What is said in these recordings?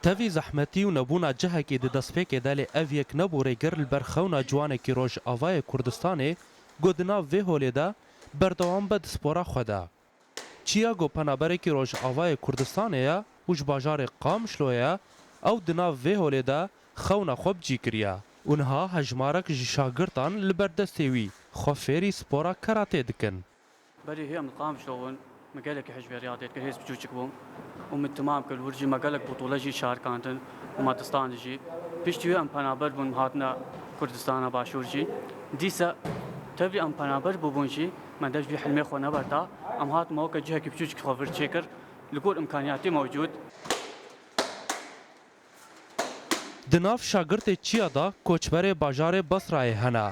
تەوی زەحمەتی و نەبوونا جەهێکی di destpêkê de lê ev yek nebû rêgir li ber xewna ciwanekî Rojavayê Kurdistanê got di nav vê holê de berdewam be di spora xwe de. Çiya got penaberekî Rojavayê Kurdistanê ye û ji bajarê Qamişlo ye, ew di nav vê holê de xewna xwe bicî kiriye û niha hejmarek ji şagirdan li ber destê wî xwe fêrî spora karatê dikin. بري هي من قامشلون مقالك حجب رياضيات كهيس بجوجك بوم ومن تمام كل ورجي مقالك بطولة جي شاركانتن وما تستان جي بيشتوي ام بنابر بون هاتنا كردستان باشور جي ديسا تبري ام بنابر بونجي من داش بي حلمي خو نبرتا ام هات موقع جهه كي بجوجك خبر تشيكر لكل امكانياتي موجود Di nav şagirtê çiya da koçberê bajarê Basrayê hene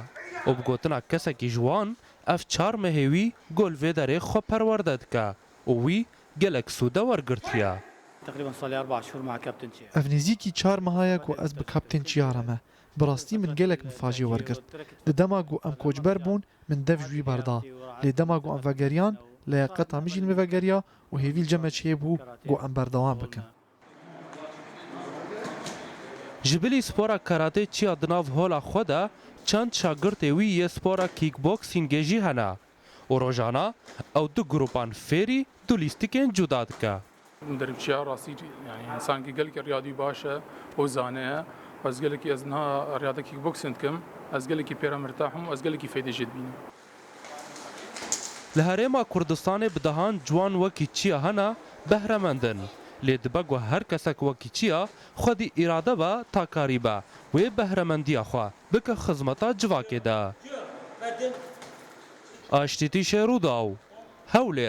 û bi gotina kesekî ji wan ev çar mehê wî gol vê derê xwe perwerde dike û wî gelek sûde wergirtiye. تقريبا صار لي 4 شهور مع كابتن تشي Ev nêzîkî 4 mehayek û ez bi kaptên çiyara me. Bi rastî min gelek mifacî wergirt. Li dema got em koçber bûn min dev ji wî berda. Lê dema got em vegeriyan, leyaqeta min jî me vegeriya û hêvî li cem çêbû got em berdewam bikin. Ji bilî spora karatê çiya di nav hola xwe de çend şagirtê wî yê spora kickboxingê jî hene û rojana ew du grupan fêrî du lîstikên cuda dike. مدربچیا راستی یعنی انسان کی گل کی ریاضی باشه او زانه از گل کی از نه ریاضه کیک بوکسینگ کم از گل کی پیرا مرتاحم از گل کی فایده جد بینم Li Herêma Kurdistanê bi dehan ciwan wekî çiya hene behremendin. Lê dibe got her kesek wekî çiya xwedî îrade be ta karî be wê behremendiya xwe bike xizmeta civakê de. Aştîtî Şêrûdaw, Hewlêr.